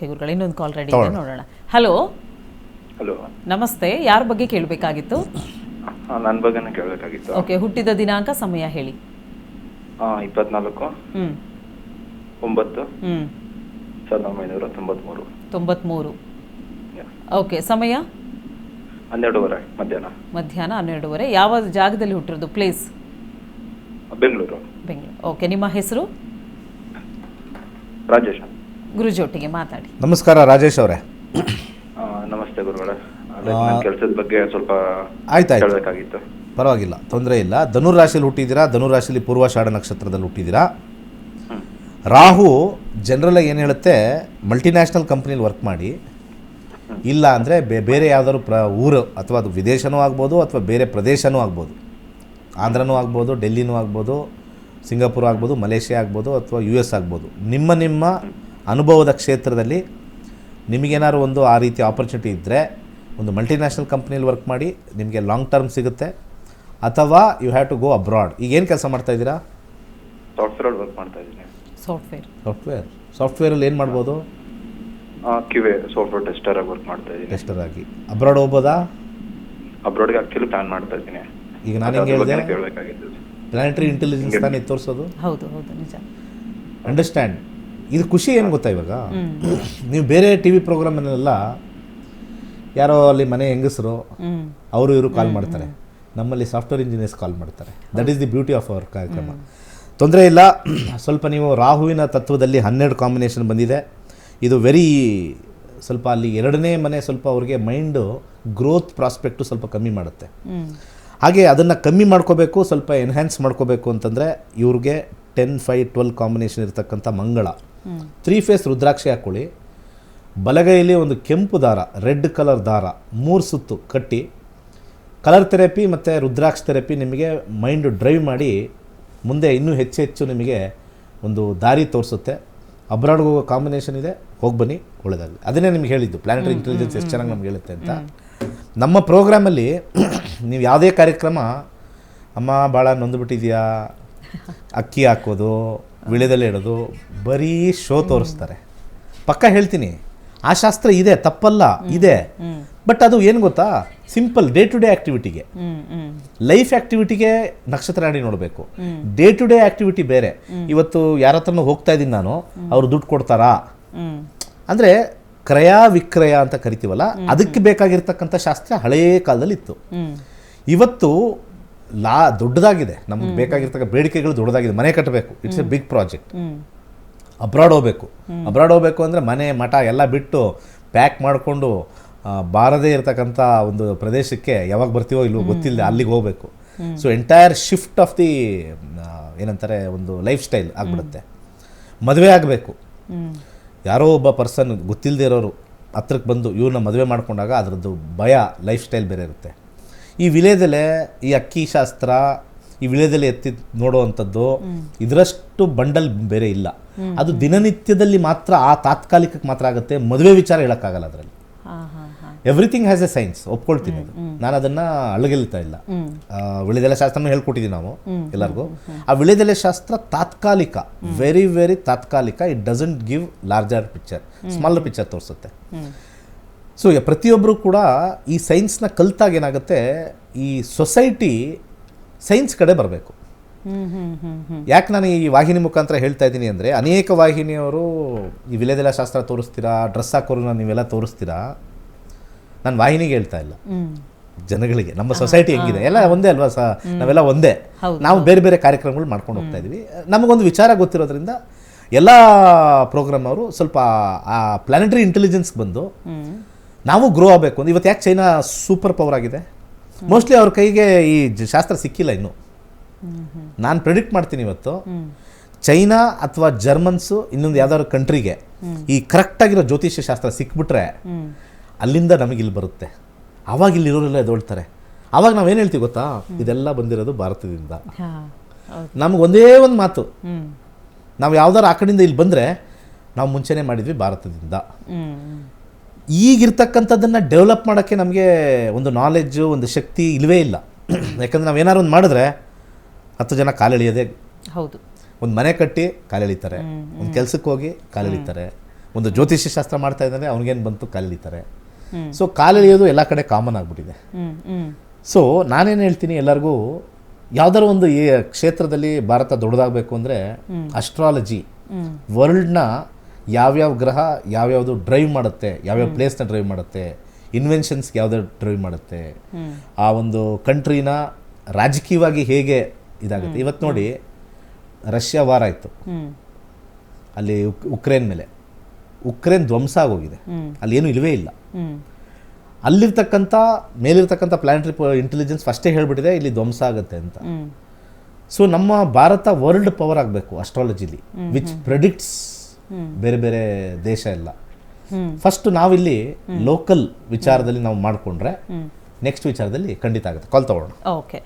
Okay ಗುರುಗಳೇ, ಇನ್ನೊಂದು ಕಾಲ್ ready ಇದೆ, ನೋಡೋಣ. ಹಲೋ ಹಲೋ, ನಮಸ್ತೆ. ಯಾರ ಬಗ್ಗೆ ಕೇಳಬೇಕಾಗಿತ್ತು? ನನ್ನ ಬಗ್ಗೆನೇ ಕೇಳಬೇಕಾಗಿತ್ತು. ಓಕೆ, ಹುಟ್ಟಿದ ದಿನಾಂಕ, ಸಮಯ ಹೇಳಿ. 24/9/1993. 93. ಓಕೆ, ಸಮಯ 12:30 ಮಧ್ಯಾಹ್ನ 12:30. ಯಾವ ಜಾಗದಲ್ಲಿ ಹುಟ್ಟಿರೋದು? ಪ್ಲೇಸ್? ಬೆಂಗಳೂರು. ಓಕೆ, ನಿಮ್ಮ ಹೆಸರು? ರಾಜೇಶ್. ಗುರುಜೊಟ್ಟಿಗೆ ಮಾತಾಡಿ. ನಮಸ್ಕಾರ ರಾಜೇಶ್ ಅವರೇ. ನಮಸ್ತೆ ಗುರುಗಳೇ. ನನ್ನ ಕೆಲಸದ ಬಗ್ಗೆ ಸ್ವಲ್ಪ ಆಯ್ತು ಕೇಳಬೇಕಾಗಿತ್ತು. ಪರವಾಗಿಲ್ಲ, ತೊಂದರೆ ಇಲ್ಲ. ಧನುರ್ ರಾಶಿಯಲ್ಲಿ ಹುಟ್ಟಿದ್ದೀರಾ. ಧನುರ್ ರಾಶಿಯಲ್ಲಿ ಪೂರ್ವಾಷಾಢ ನಕ್ಷತ್ರದಲ್ಲಿ ಹುಟ್ಟಿದ್ದೀರಾ. ರಾಹು ಜನರಲ್ ಏನು ಹೇಳುತ್ತೆ, ಮಲ್ಟಿನ್ಯಾಷನಲ್ ಕಂಪ್ನಿಲಿ ವರ್ಕ್ ಮಾಡಿ, ಇಲ್ಲ ಅಂದರೆ ಬೇರೆ ಯಾವುದಾದ್ರು ಊರು ಅಥವಾ ಅದು ವಿದೇಶನೂ ಆಗ್ಬೋದು ಅಥವಾ ಬೇರೆ ಪ್ರದೇಶನೂ ಆಗ್ಬೋದು, ಆಂಧ್ರನೂ ಆಗ್ಬೋದು, ಡೆಲ್ಲಿನೂ ಆಗ್ಬೋದು, ಸಿಂಗಾಪುರ ಆಗ್ಬೋದು, ಮಲೇಷ್ಯಾ ಆಗ್ಬೋದು ಅಥವಾ US ಆಗ್ಬೋದು. ನಿಮ್ಮ ಅನುಭವದ ಕ್ಷೇತ್ರದಲ್ಲಿ ನಿಮಗೇನಾದ್ರು ಒಂದು ಆ ರೀತಿ ಆಪರ್ಚುನಿಟಿ ಇದ್ದರೆ ಒಂದು ಮಲ್ಟಿನ್ಯಾಷನಲ್ ಕಂಪ್ನಿಯಲ್ಲಿ ವರ್ಕ್ ಮಾಡಿ, ನಿಮಗೆ ಲಾಂಗ್ ಟರ್ಮ್ ಸಿಗುತ್ತೆ. ಅಥವಾ you have to go abroad. ಈಗ ಏನು ಕೆಲಸ ಮಾಡ್ತಾಯಿದ್ದೀರಾ? ಸಾಫ್ಟ್ವೇರ್ ವರ್ಕ್ ಮಾಡ್ತಾ ಇದ್ದೀನಿ. ಸಾಫ್ಟ್ವೇರಲ್ಲಿ ಏನು ಮಾಡ್ಬೋದು? QA ಸಾಫ್ಟ್ವೇರ್ ಟೆಸ್ಟರ್ ಆಗಿ ವರ್ಕ್ ಮಾಡ್ತಾ ಇದ್ದೀನಿ. ಟೆಸ್ಟರ್ ಆಗಿ ಅಬ್ರಾಡ್ ಹೋಗ್ಬೋದಾ? ಅಬ್ರಾಡ್ಗೆ ಆ್ಯಕ್ಚುಲಿ ಪ್ಲಾನ್ ಮಾಡ್ತಾ ಇದ್ದೀನಿ. ಈಗ ನಾನು ಹೆಂಗೆ ಹೇಳಿದೆ, ಕೇಳಬೇಕಾಗಿತ್ತು. ಪ್ಲಾನೆಟರಿ ಇಂಟೆಲಿಜೆನ್ಸ್ ತಾನೇ ತೋರಿಸೋದು. ಹೌದು ಹೌದು, ನಿಜ. ಅಂಡರ್ಸ್ಟ್ಯಾಂಡ್. ಇದು ಖುಷಿ ಏನು ಗೊತ್ತಾ, ಇವಾಗ ನೀವು ಬೇರೆ TV ಪ್ರೋಗ್ರಾಮಲ್ಲೆಲ್ಲ ಯಾರೋ ಅಲ್ಲಿ ಮನೆ ಹೆಂಗಸರು ಅವರು ಇವರು ಕಾಲ್ ಮಾಡ್ತಾರೆ, ನಮ್ಮಲ್ಲಿ ಸಾಫ್ಟ್ವೇರ್ ಇಂಜಿನಿಯರ್ಸ್ ಕಾಲ್ ಮಾಡ್ತಾರೆ. That is the beauty of our ಕಾರ್ಯಕ್ರಮ. ತೊಂದರೆ ಇಲ್ಲ. ಸ್ವಲ್ಪ ನೀವು ರಾಹುವಿನ ತತ್ವದಲ್ಲಿ 12 ಕಾಂಬಿನೇಷನ್ ಬಂದಿದೆ. ಇದು ವೆರಿ ಸ್ವಲ್ಪ ಅಲ್ಲಿ 2ನೇ ಮನೆ ಸ್ವಲ್ಪ ಅವ್ರಿಗೆ ಮೈಂಡು ಗ್ರೋತ್ ಪ್ರಾಸ್ಪೆಕ್ಟು ಸ್ವಲ್ಪ ಕಮ್ಮಿ ಮಾಡುತ್ತೆ. ಹಾಗೆ ಅದನ್ನು ಕಮ್ಮಿ ಮಾಡ್ಕೋಬೇಕು, ಸ್ವಲ್ಪ ಎನ್ಹ್ಯಾನ್ಸ್ ಮಾಡ್ಕೋಬೇಕು ಅಂತಂದರೆ ಇವ್ರಿಗೆ 10, 5, 12 ಕಾಂಬಿನೇಷನ್ ಇರ್ತಕ್ಕಂಥ ಮಂಗಳ 3 ಫೇಸ್ ರುದ್ರಾಕ್ಷಿ ಹಾಕ್ಕೊಳ್ಳಿ. ಬಲಗೈಯಲ್ಲಿ ಒಂದು ಕೆಂಪು ದಾರ, ರೆಡ್ ಕಲರ್ ದಾರ 3 ಸುತ್ತು ಕಟ್ಟಿ, ಕಲರ್ ಥೆರಪಿ ಮತ್ತು ರುದ್ರಾಕ್ಷಿ ಥೆರಪಿ ನಿಮಗೆ ಮೈಂಡು ಡ್ರೈವ್ ಮಾಡಿ ಮುಂದೆ ಇನ್ನೂ ಹೆಚ್ಚು ನಿಮಗೆ ಒಂದು ದಾರಿ ತೋರಿಸುತ್ತೆ. ಅಬ್ರಾಡ್ಗೆ ಹೋಗೋ ಕಾಂಬಿನೇಷನ್ ಇದೆ, ಹೋಗಿ ಬನ್ನಿ, ಒಳ್ಳೆಯದಾಗಲಿ. ಅದನ್ನೇ ನಿಮ್ಗೆ ಹೇಳಿದ್ದು, ಪ್ಲಾನೆಟರಿ ಇಂಟೆಲಿಜೆನ್ಸ್ ಎಷ್ಟು ಚೆನ್ನಾಗಿ ನಮ್ಗೆ ಹೇಳುತ್ತೆ ಅಂತ. ನಮ್ಮ ಪ್ರೋಗ್ರಾಮಲ್ಲಿ ನೀವು ಯಾವುದೇ ಕಾರ್ಯಕ್ರಮ, ಅಮ್ಮ ಭಾಳ ನೊಂದುಬಿಟ್ಟಿದೆಯಾ, ಅಕ್ಕಿ ಹಾಕೋದು, ವಿಳೆದೆಲೆ ಇಡೋದು, ಬರೀ ಶೋ ತೋರಿಸ್ತಾರೆ. ಪಕ್ಕ ಹೇಳ್ತೀನಿ, ಆ ಶಾಸ್ತ್ರ ಇದೆ, ತಪ್ಪಲ್ಲ, ಇದೆ. ಬಟ್ ಅದು ಏನು ಗೊತ್ತಾ, ಸಿಂಪಲ್ ಡೇ ಟು ಡೇ ಆ್ಯಕ್ಟಿವಿಟಿಗೆ, ಲೈಫ್ ಆ್ಯಕ್ಟಿವಿಟಿಗೆ ನಕ್ಷತ್ರ ನಾಡಿ ನೋಡಬೇಕು. ಡೇ ಟು ಡೇ ಆ್ಯಕ್ಟಿವಿಟಿ ಬೇರೆ. ಇವತ್ತು ಯಾರ ಹತ್ರನೂ ಹೋಗ್ತಾ ಇದ್ದೀನಿ ನಾನು, ಅವರು ದುಡ್ಡು ಕೊಡ್ತಾರಾ ಅಂದರೆ ಕ್ರಯ ವಿಕ್ರಯ ಅಂತ ಕರಿತೀವಲ್ಲ, ಅದಕ್ಕೆ ಬೇಕಾಗಿರ್ತಕ್ಕಂಥ ಶಾಸ್ತ್ರ ಹಳೆಯ ಕಾಲದಲ್ಲಿ ಇತ್ತು. ಇವತ್ತು ದೊಡ್ಡದಾಗಿದೆ, ನಮ್ಗೆ ಬೇಕಾಗಿರ್ತಕ್ಕ ಬೇಡಿಕೆಗಳು ದೊಡ್ಡದಾಗಿದೆ. ಮನೆ ಕಟ್ಟಬೇಕು, it's a big project. Abroad ಹೋಗಬೇಕು ಅಂದರೆ ಮನೆ ಮಠ ಎಲ್ಲ ಬಿಟ್ಟು ಪ್ಯಾಕ್ ಮಾಡಿಕೊಂಡು ಬಾರದೇ ಇರತಕ್ಕಂಥ ಒಂದು ಪ್ರದೇಶಕ್ಕೆ ಯಾವಾಗ ಬರ್ತೀವೋ ಇಲ್ವೋ ಗೊತ್ತಿಲ್ಲ, ಅಲ್ಲಿಗೆ ಹೋಗಬೇಕು. So entire shift of the ಏನಂತಾರೆ, ಒಂದು ಲೈಫ್ ಸ್ಟೈಲ್ ಆಗಿಬಿಡುತ್ತೆ. ಮದುವೆ ಆಗಬೇಕು, ಯಾರೋ ಒಬ್ಬ ಪರ್ಸನ್ ಗೊತ್ತಿಲ್ಲದೆ ಇರೋರು ಹತ್ರಕ್ಕೆ ಬಂದು ಇವ್ರನ್ನ ಮದುವೆ ಮಾಡ್ಕೊಂಡಾಗ ಅದರದ್ದು ಭಯ, ಲೈಫ್ ಸ್ಟೈಲ್ ಬೇರೆ ಇರುತ್ತೆ. ಈ ವಿಳೆದೆಲೆ, ಈ ಅಕ್ಕಿ ಶಾಸ್ತ್ರ, ಈ ವಿಳೆದೆಲೆ ಎತ್ತಿ ನೋಡುವಂಥದ್ದು, ಇದರಷ್ಟು ಬಂಡಲ್ ಬೇರೆ ಇಲ್ಲ. ಅದು ದಿನನಿತ್ಯದಲ್ಲಿ ಮಾತ್ರ, ಆ ತಾತ್ಕಾಲಿಕಕ್ಕೆ ಮಾತ್ರ ಆಗುತ್ತೆ. ಮದುವೆ ವಿಚಾರ ಹೇಳೋಕ್ಕಾಗಲ್ಲ ಅದರಲ್ಲಿ. ಎವ್ರಿಥಿಂಗ್ ಹ್ಯಾಸ್ ಎ ಸೈನ್ಸ್, ಒಪ್ಕೊಳ್ತೀನಿ. ನಾನು ಅದನ್ನು ಅಳಗೆಲ್ತಾ ಇಲ್ಲ. ವಿಳೆದೆಲೆ ಶಾಸ್ತ್ರನೂ ಹೇಳ್ಕೊಟ್ಟಿದ್ದೀವಿ ನಾವು ಎಲ್ಲರಿಗೂ. ಆ ವಿಳೆದೆಲೆ ಶಾಸ್ತ್ರ ತಾತ್ಕಾಲಿಕ, ವೆರಿ ವೆರಿ ತಾತ್ಕಾಲಿಕ. It doesn't give larger picture, smaller picture ತೋರಿಸುತ್ತೆ. ಸೊ ಪ್ರತಿಯೊಬ್ಬರು ಕೂಡ ಈ ಸೈನ್ಸ್ನ ಕಲ್ತಾಗ ಏನಾಗುತ್ತೆ, ಈ ಸೊಸೈಟಿ ಸೈನ್ಸ್ ಕಡೆ ಬರಬೇಕು. ಯಾಕೆ ನಾನು ಈ ವಾಹಿನಿ ಮುಖಾಂತರ ಹೇಳ್ತಾ ಇದ್ದೀನಿ ಅಂದರೆ, ಅನೇಕ ವಾಹಿನಿಯವರು ಈ ವಿಳೆದೆಲೆ ಶಾಸ್ತ್ರ ತೋರಿಸ್ತೀರಾ, ಡ್ರೆಸ್ ಹಾಕೋರನ್ನ ನೀವೆಲ್ಲ ತೋರಿಸ್ತೀರಾ. ನಾನು ವಾಹಿನಿಗೆ ಹೇಳ್ತಾ ಇಲ್ಲ, ಜನಗಳಿಗೆ. ನಮ್ಮ ಸೊಸೈಟಿ ಹೆಂಗಿದೆ, ಎಲ್ಲ ಒಂದೇ ಅಲ್ವಾ, ನಾವೆಲ್ಲ ಒಂದೇ. ನಾವು ಬೇರೆ ಬೇರೆ ಕಾರ್ಯಕ್ರಮಗಳು ಮಾಡ್ಕೊಂಡು ಹೋಗ್ತಾ ಇದ್ದೀವಿ. ನಮಗೊಂದು ವಿಚಾರ ಗೊತ್ತಿರೋದ್ರಿಂದ ಎಲ್ಲ ಪ್ರೋಗ್ರಾಮ್ ಅವರು ಸ್ವಲ್ಪ ಆ ಪ್ಲಾನೆಟರಿ ಇಂಟೆಲಿಜೆನ್ಸ್ಗೆ ಬಂದು ನಾವು ಗ್ರೋ ಆಗಬೇಕು ಅಂತ. ಇವತ್ತು ಯಾಕೆ ಚೈನಾ ಸೂಪರ್ ಪವರ್ ಆಗಿದೆ? ಮೋಸ್ಟ್ಲಿ ಅವ್ರ ಕೈಗೆ ಈ ಶಾಸ್ತ್ರ ಸಿಕ್ಕಿಲ್ಲ ಇನ್ನೂ. ನಾನು ಪ್ರೆಡಿಕ್ಟ್ ಮಾಡ್ತೀನಿ, ಇವತ್ತು ಚೈನಾ ಅಥವಾ ಜರ್ಮನ್ಸು ಇನ್ನೊಂದು ಯಾವ್ದಾದ್ರು ಕಂಟ್ರಿಗೆ ಈ ಕರೆಕ್ಟಾಗಿರೋ ಜ್ಯೋತಿಷ್ಯ ಶಾಸ್ತ್ರ ಸಿಕ್ಬಿಟ್ರೆ ಅಲ್ಲಿಂದ ನಮಗಿಲ್ಲಿ ಬರುತ್ತೆ. ಆವಾಗ ಇಲ್ಲಿರೋರೆಲ್ಲ ಎದೊಳ್ತಾರೆ. ಆವಾಗ ನಾವೇನು ಹೇಳ್ತೀವಿ ಗೊತ್ತಾ, ಇದೆಲ್ಲ ಬಂದಿರೋದು ಭಾರತದಿಂದ. ನಮಗೊಂದೇ ಒಂದು ಮಾತು, ನಾವು ಯಾವ್ದಾರು ಆ ಕಡೆಯಿಂದ ಇಲ್ಲಿ ಬಂದರೆ ನಾವು ಮುಂಚೆನೇ ಮಾಡಿದ್ವಿ ಭಾರತದಿಂದ. ಈಗಿರ್ತಕ್ಕಂಥದ್ದನ್ನು ಡೆವಲಪ್ ಮಾಡೋಕ್ಕೆ ನಮಗೆ ಒಂದು ನಾಲೆಡ್ಜು, ಒಂದು ಶಕ್ತಿ ಇಲ್ಲವೇ ಇಲ್ಲ. ಯಾಕಂದರೆ ನಾವು ಏನಾದ್ರು ಒಂದು ಮಾಡಿದ್ರೆ 10 ಜನ ಕಾಲೆಳೆಯೋದೇ. ಹೌದು. ಒಂದು ಮನೆ ಕಟ್ಟಿ ಕಾಲೆಳಿತಾರೆ, ಒಂದು ಕೆಲಸಕ್ಕೆ ಹೋಗಿ ಕಾಲೆಳಿತಾರೆ, ಒಂದು ಜ್ಯೋತಿಷ್ಯ ಶಾಸ್ತ್ರ ಮಾಡ್ತಾ ಇದ್ದಾರೆ, ಅವ್ನಿಗೇನು ಬಂತು ಕಾಲೆಳಿತಾರೆ. ಸೊ ಕಾಲೆಳೆಯೋದು ಎಲ್ಲ ಕಡೆ ಕಾಮನ್ ಆಗಿಬಿಟ್ಟಿದೆ. ಸೊ ನಾನೇನು ಹೇಳ್ತೀನಿ ಎಲ್ಲರಿಗೂ, ಯಾವ್ದಾದ್ರು ಒಂದು ಈ ಕ್ಷೇತ್ರದಲ್ಲಿ ಭಾರತ ದೊಡ್ಡದಾಗಬೇಕು ಅಂದರೆ ಅಸ್ಟ್ರಾಲಜಿ ವರ್ಲ್ಡ್ನ ಯಾವ್ಯಾವ ಗ್ರಹ ಯಾವ್ಯಾವುದು ಡ್ರೈವ್ ಮಾಡುತ್ತೆ, ಯಾವ್ಯಾವ ಪ್ಲೇಸ್ನ ಡ್ರೈವ್ ಮಾಡುತ್ತೆ, ಇನ್ವೆನ್ಷನ್ಸ್ಗೆ ಯಾವ್ದಾದ್ರು ಡ್ರೈವ್ ಮಾಡುತ್ತೆ, ಆ ಒಂದು ಕಂಟ್ರಿನ ರಾಜಕೀಯವಾಗಿ ಹೇಗೆ ಇದಾಗುತ್ತೆ. ಇವತ್ತು ನೋಡಿ ರಷ್ಯಾ ವಾರ ಆಯಿತು, ಅಲ್ಲಿ ಉಕ್ರೇನ್ ಮೇಲೆ. ಉಕ್ರೇನ್ ಧ್ವಂಸ ಆಗೋಗಿದೆ, ಅಲ್ಲಿ ಏನೂ ಇಲ್ಲವೇ ಇಲ್ಲ. ಅಲ್ಲಿರ್ತಕ್ಕಂಥ ಮೇಲಿರ್ತಕ್ಕಂಥ ಪ್ಲಾನೆಟರಿ ಇಂಟೆಲಿಜೆನ್ಸ್ ಫಸ್ಟೇ ಹೇಳ್ಬಿಟ್ಟಿದೆ ಇಲ್ಲಿ ಧ್ವಂಸ ಆಗುತ್ತೆ ಅಂತ. ಸೊ ನಮ್ಮ ಭಾರತ ವರ್ಲ್ಡ್ ಪವರ್ ಆಗಬೇಕು ಅಸ್ಟ್ರಾಲಜಿಲಿ, ವಿಚ್ ಪ್ರೆಡಿಕ್ಟ್ಸ್ ಬೇರೆ ಬೇರೆ ದೇಶ ಎಲ್ಲ. ಫಸ್ಟ್ ನಾವಿಲ್ಲಿ ಲೋಕಲ್ ವಿಚಾರದಲ್ಲಿ ನಾವು ಮಾಡಿಕೊಂಡ್ರೆ ನೆಕ್ಸ್ಟ್ ವಿಚಾರದಲ್ಲಿ ಖಂಡಿತ ಆಗುತ್ತೆ. ಕಾಲ್ ತಗೊಳ್ಳೋಣ. ಓಕೆ.